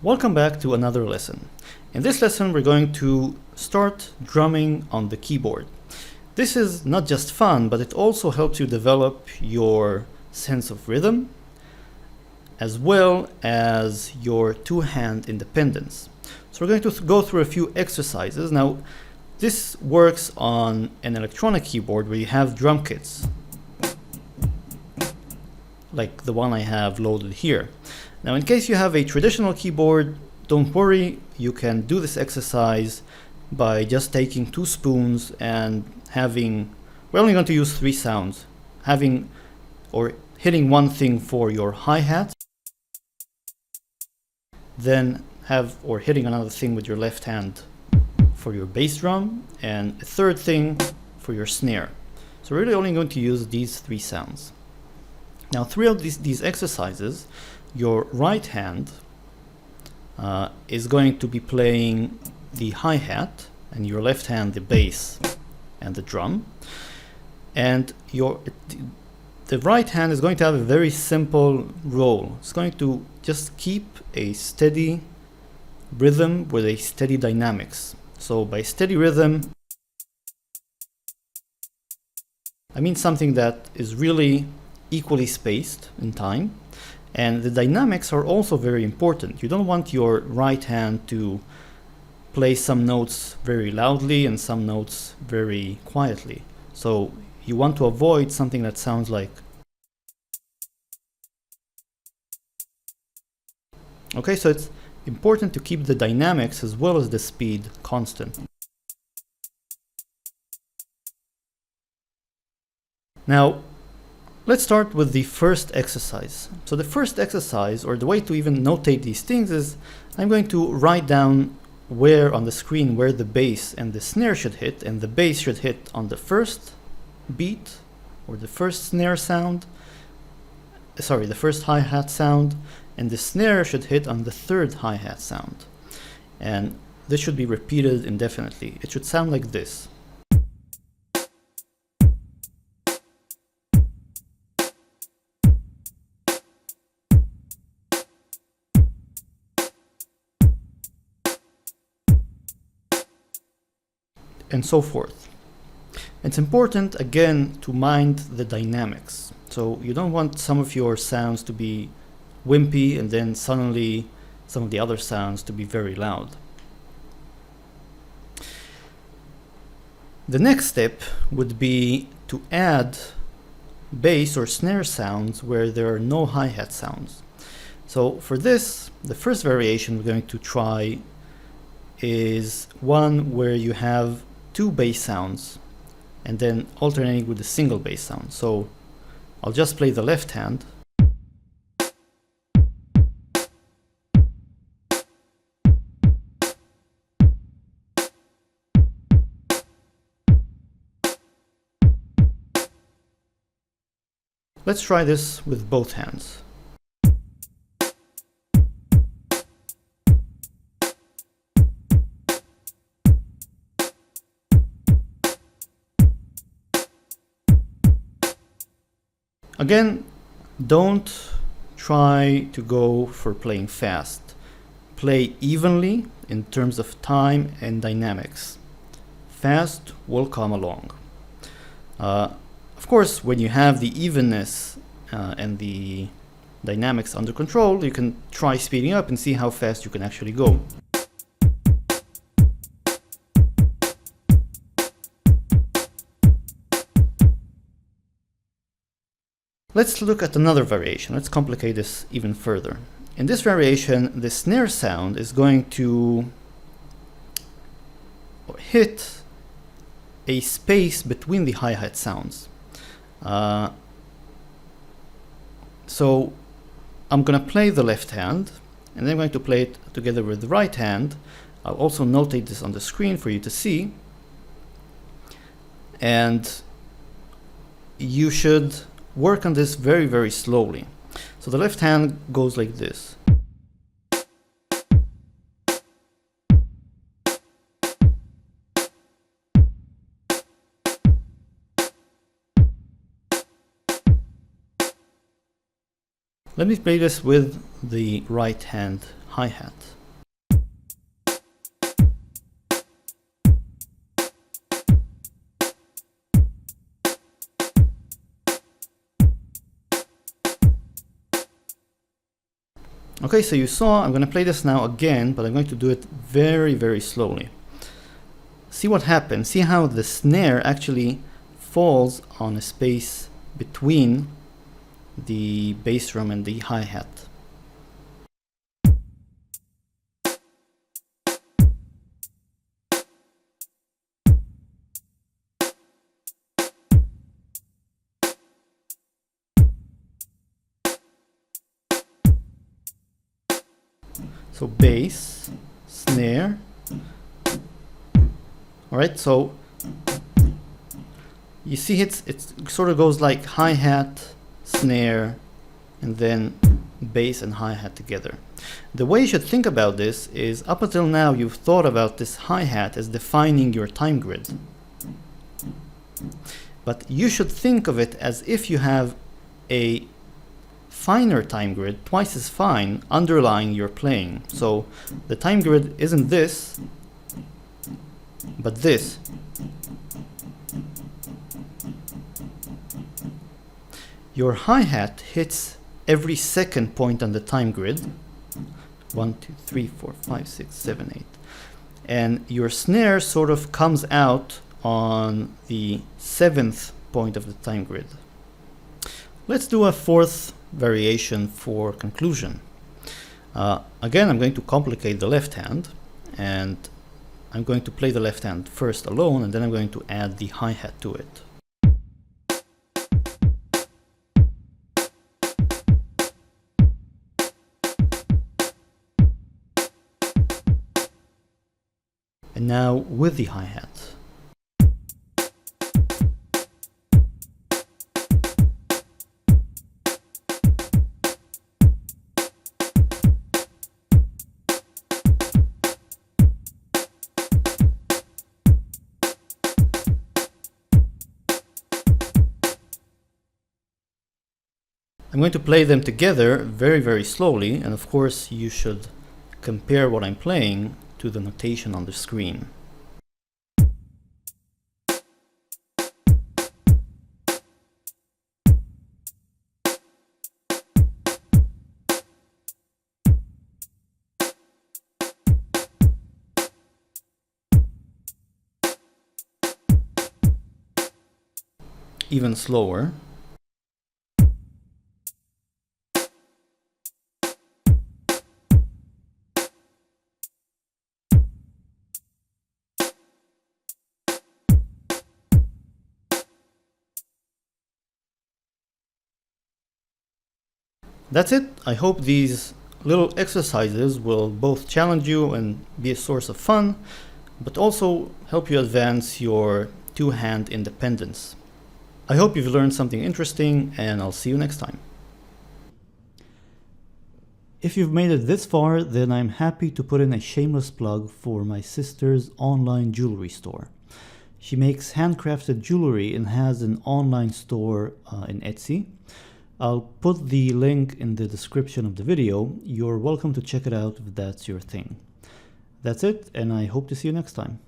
Welcome back to another lesson. In this lesson we're going to start drumming on the keyboard. This is not just fun, but it also helps you develop your sense of rhythm as well as your two-hand independence. So we're going to go through a few exercises. Now this works on an electronic keyboard where you have drum kits like the one I have loaded here. Now, in case you have a traditional keyboard, don't worry, you can do this exercise by just taking 2 spoons and we're only going to use 3 sounds, hitting one thing for your hi-hat, then hitting another thing with your left hand for your bass drum, and a third thing for your snare. So we're really only going to use these 3 sounds. Now, throughout these exercises, your right hand is going to be playing the hi-hat, and your left hand the bass and the drum. And the right hand is going to have a very simple role. It's going to just keep a steady rhythm with a steady dynamics. So by steady rhythm, I mean something that is really equally spaced in time. And the dynamics are also very important. You don't want your right hand to play some notes very loudly and some notes very quietly. So you want to avoid something that sounds like. Okay, so it's important to keep the dynamics as well as the speed constant. Now, let's start with the first exercise. So the first exercise, or the way to even notate these things, is I'm going to write down where on the screen where the bass and the snare should hit, and the bass should hit on the first beat or the first snare sound, the first hi-hat sound, and the snare should hit on the third hi-hat sound. And this should be repeated indefinitely. It should sound like this. And so forth. It's important again to mind the dynamics. So you don't want some of your sounds to be wimpy and then suddenly some of the other sounds to be very loud. The next step would be to add bass or snare sounds where there are no hi-hat sounds. So for this, the first variation we're going to try is one where you have 2 bass sounds and then alternating with a single bass sound. So I'll just play the left hand. Let's try this with both hands. Again, don't try to go for playing fast. Play evenly in terms of time and dynamics. Fast will come along. Of course, when you have the evenness and the dynamics under control, you can try speeding up and see how fast you can actually go. Let's look at another variation. Let's complicate this even further. In this variation, the snare sound is going to hit a space between the hi-hat sounds. So I'm going to play the left hand, and then I'm going to play it together with the right hand. I'll also notate this on the screen for you to see. And you should work on this very, very slowly. So the left hand goes like this. Let me play this with the right hand hi-hat. Okay, so you saw, I'm going to play this now again, but I'm going to do it very, very slowly. See what happens. See how the snare actually falls on a space between the bass drum and the hi-hat. So bass, snare. Alright, so you see it sort of goes like hi-hat, snare, and then bass and hi-hat together. The way you should think about this is, up until now you've thought about this hi-hat as defining your time grid. But you should think of it as if you have a finer time grid, twice as fine, underlying your playing. So the time grid isn't this, but this. Your hi-hat hits every second point on the time grid. 1, 2, 3, 4, 5, 6, 7, 8. And your snare sort of comes out on the 7th point of the time grid. Let's do a 4th variation for conclusion. Again, I'm going to complicate the left hand, and I'm going to play the left hand first alone, and then I'm going to add the hi-hat to it. And now with the hi-hat. I'm going to play them together very, very slowly, and of course you should compare what I'm playing to the notation on the screen. Even slower. That's it. I hope these little exercises will both challenge you and be a source of fun, but also help you advance your two-hand independence. I hope you've learned something interesting, and I'll see you next time. If you've made it this far, then I'm happy to put in a shameless plug for my sister's online jewelry store. She makes handcrafted jewelry and has an online store in Etsy. I'll put the link in the description of the video. You're welcome to check it out if that's your thing. That's it, and I hope to see you next time.